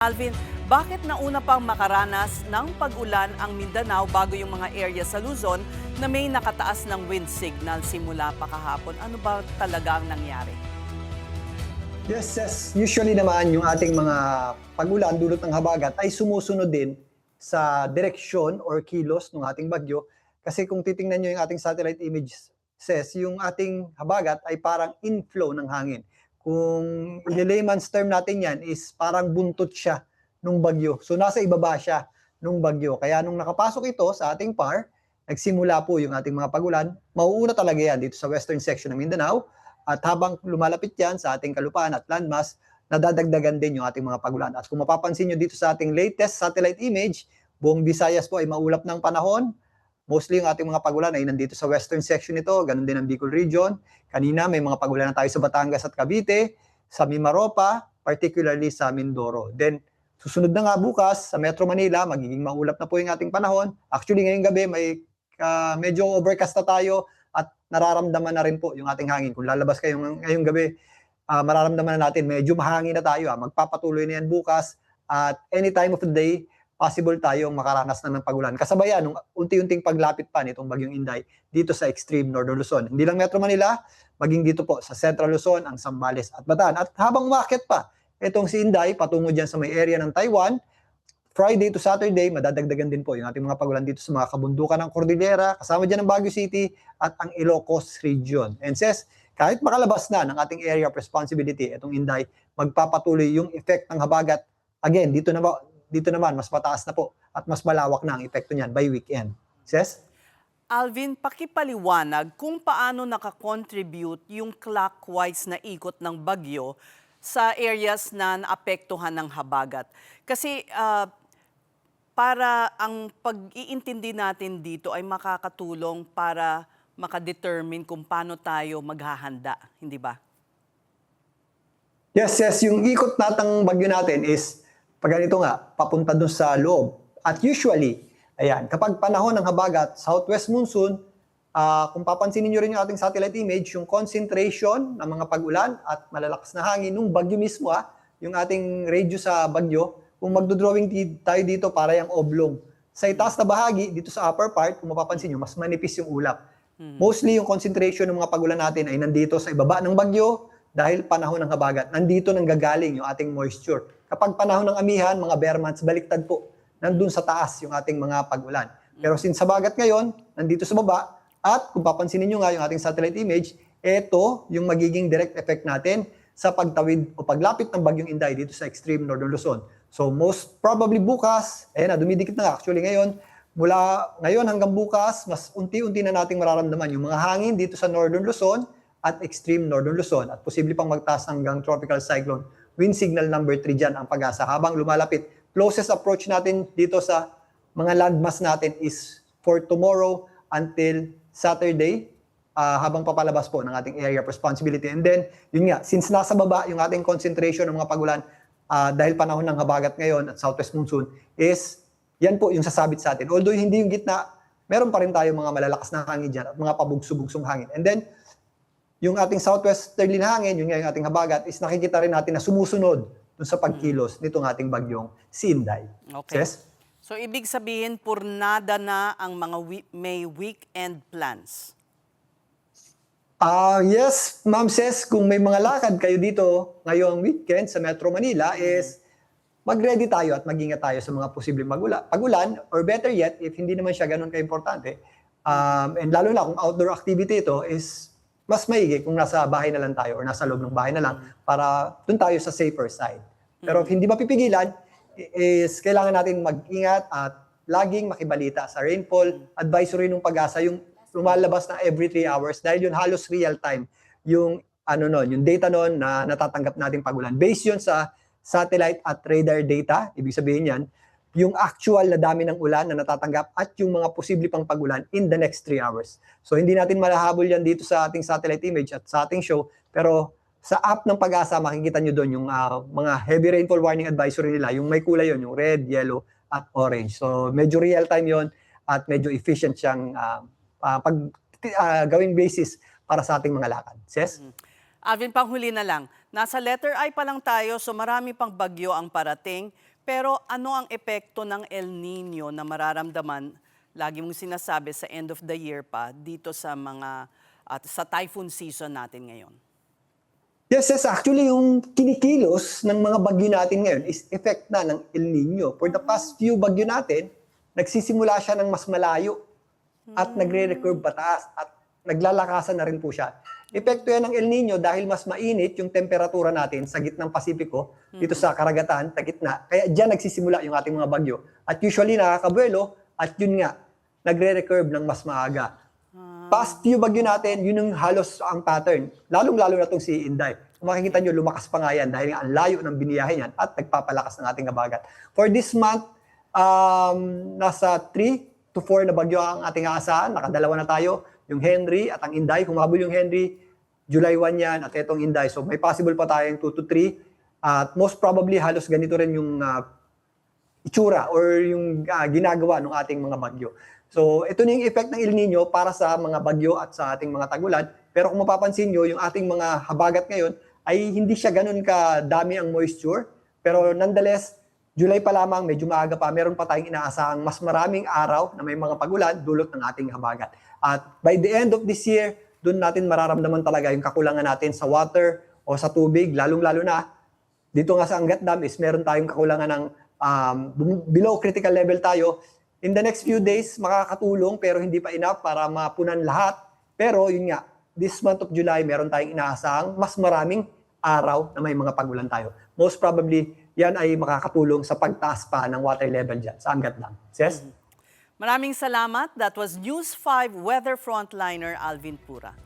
Alvin, bakit nauna pang makaranas ng pag-ulan ang Mindanao bago yung mga area sa Luzon na may nakataas ng wind signal simula pa kahapon? Ano ba talaga ang nangyari? Yes. Usually naman yung ating mga pag-ulan dulot ng habagat ay sumusunod din sa direksyon or kilos ng ating bagyo. Kasi kung titingnan nyo yung ating satellite image says, yung ating habagat ay parang inflow ng hangin. Kung in layman's term natin yan is parang buntot siya nung bagyo. So nasa ibaba siya nung bagyo. Kaya nung nakapasok ito sa ating PAR, nagsimula po yung ating mga pag-ulan. Mauuna talaga yan dito sa western section ng Mindanao. At habang lumalapit yan sa ating kalupaan at landmass, nadadagdagan din yung ating mga pagulan. At kung mapapansin nyo dito sa ating latest satellite image, buong Visayas po ay maulap ng panahon. Mostly yung ating mga pagulan ay nandito sa western section nito, ganun din ang Bicol region. Kanina may mga pagulan na tayo sa Batangas at Cavite, sa Mimaropa, particularly sa Mindoro. Then susunod na nga bukas sa Metro Manila, magiging maulap na po yung ating panahon. Actually ngayong gabi may medyo overcast na tayo at nararamdaman na rin po yung ating hangin. Kung lalabas kayo ngayong gabi, mararamdaman na natin medyo mahangin na tayo. Magpapatuloy na yan bukas at any time of the day, possible tayong makaranas na ng pagulan. Kasabayan nung unti-unting paglapit pa nitong bagyong Inday dito sa extreme Northern Luzon. Hindi lang Metro Manila, maging dito po sa Central Luzon, ang Zambales at Bataan. At habang umakyat pa itong si Inday patungo dyan sa may area ng Taiwan, Friday to Saturday, madadagdagan din po yung ating mga pagulan dito sa mga kabundukan ng Cordillera, kasama dyan ng Baguio City at ang Ilocos region. And says, kahit makalabas na ng ating area of responsibility, itong Inday, magpapatuloy yung effect ng habagat. Again, dito naman, mas mataas na po at mas malawak na ang epekto niyan by weekend. Says? Alvin, pakipaliwanag kung paano nakakontribute yung clockwise na ikot ng bagyo sa areas na naapektuhan ng habagat. Kasi para ang pag-iintindi natin dito ay makakatulong para makadetermine kung paano tayo maghahanda, hindi ba? Yes. Yung ikot natang bagyo natin is, pag ganito nga, papunta dun sa loob. At usually, ayan, kapag panahon ng habagat, southwest monsoon, kung papansinin nyo rin yung ating satellite image, yung concentration ng mga pag-ulan at malalakas na hangin nung bagyo mismo, yung ating radius sa bagyo, kung magdodrawing tayo dito para yung oblong. Sa itaas na bahagi, dito sa upper part, kung mapapansin nyo, mas manipis yung ulap. Mostly yung concentration ng mga pag-ulan natin ay nandito sa ibaba ng bagyo dahil panahon ng habagat. Nandito nang gagaling yung ating moisture. Kapag panahon ng amihan, mga bare months, baliktad po. Nandun sa taas yung ating mga pag-ulan. Pero since habagat ngayon, nandito sa baba, at kung papansinin nyo nga yung ating satellite image, ito yung magiging direct effect natin sa pagtawid o paglapit ng bagyong Inday dito sa extreme Northern Luzon. So most probably bukas, dumidikit na nga actually ngayon, mula ngayon hanggang bukas, mas unti-unti na nating mararamdaman yung mga hangin dito sa Northern Luzon at extreme Northern Luzon at posible pang magtaas hanggang tropical cyclone. Wind signal number 3 dyan ang pag-asa habang lumalapit. Closest approach natin dito sa mga landmass natin is for tomorrow until Saturday, habang papalabas po ng ating area of responsibility. And then, yun nga, since nasa baba yung ating concentration ng mga pagulan, dahil panahon ng habagat ngayon at southwest monsoon, is yan po yung sasabit sa atin. Although hindi yung gitna, meron pa rin tayo mga malalakas na hangin dyan at mga pabugso-bugsong hangin. And then, yung ating southwesterly na hangin, yun nga yung ating habagat, is nakikita rin natin na sumusunod dun sa pagkilos nitong ating bagyong si Inday. Okay. Yes? So ibig sabihin, purnada na ang mga may weekend plans. Yes, Ma'am Ses, kung may mga lakad kayo dito ngayong weekend sa Metro Manila is mag-ready tayo at mag-ingat tayo sa mga posibleng pagulan or better yet, if hindi naman siya ganun ka-importante, and lalo na kung outdoor activity ito is mas maigi kung nasa bahay na lang tayo or nasa loob ng bahay na lang para dun tayo sa safer side. Pero if hindi mapipigilan, is kailangan natin mag-ingat at laging makibalita sa rainfall advisory ng Pag-asa, yung lumalabas na every 3 hours dahil yun halos real time yung yung data noon na natatanggap nating pagulan. Based yun sa satellite at radar data, ibig sabihin yan, yung actual na dami ng ulan na natatanggap at yung mga posible pang pagulan in the next 3 hours. So hindi natin malahabol yan dito sa ating satellite image at sa ating show, pero sa app ng Pag-asa, makikita nyo doon yung mga heavy rainfall warning advisory nila, yung may kulay yun, yung red, yellow, at orange. So medyo real time yun at medyo efficient siyang gawing basis para sa ating mga lakad. Ses? Alvin, panghuli na lang. Nasa letter I pa lang tayo, so marami pang bagyo ang parating. Pero ano ang epekto ng El Nino na mararamdaman, lagi mong sinasabi sa end of the year pa, dito sa sa typhoon season natin ngayon? Yes, actually yung kinikilos ng mga bagyo natin ngayon is effect na ng El Nino. For the past few bagyo natin, nagsisimula siya ng mas malayo at nagre-recurve pataas at naglalakasan na rin po siya. Epekto yan ng El Nino dahil mas mainit yung temperatura natin sa gitnang Pasipiko, dito sa karagatan, sa gitna. Kaya diyan nagsisimula yung ating mga bagyo. At usually nakakabuelo at yun nga, nagre-recurve ng mas maaga. Past few bagyo natin, yun yung halos ang pattern. Lalong-lalo na itong si Inday. Kung makikita nyo, lumakas pa nga yan dahil ang layo ng biniyahe niyan at nagpapalakas ng ating habagat. For this month, nasa 3 to 4 na bagyo ang ating aasahan. Nakadalawa na tayo, yung Henry at ang Inday. Kung mabul yung Henry, July 1 yan at itong Inday. So may possible pa tayong 2 to 3. At most probably, halos ganito rin yung itsura or yung ginagawa ng ating mga bagyo. So, ito na yung effect ng El Nino para sa mga bagyo at sa ating mga tagulan. Pero kung mapapansin nyo, yung ating mga habagat ngayon ay hindi siya ganun kadami ang moisture. Pero nonetheless, July pa lamang, medyo maaga pa, meron pa tayong inaasahang mas maraming araw na may mga pagulan dulot ng ating habagat. At by the end of this year, doon natin mararamdaman talaga yung kakulangan natin sa water o sa tubig, lalong-lalo na dito nga sa Angat Dam is meron tayong kakulangan ng below critical level tayo. In the next few days, makakatulong pero hindi pa enough para mapunan lahat. Pero yun nga, this month of July, meron tayong inaasahang mas maraming araw na may mga pagulan tayo. Most probably, yan ay makakatulong sa pagtaas pa ng water level dyan sa Angat Dam. Yes? Maraming salamat. That was News 5 Weather Frontliner Alvin Pura.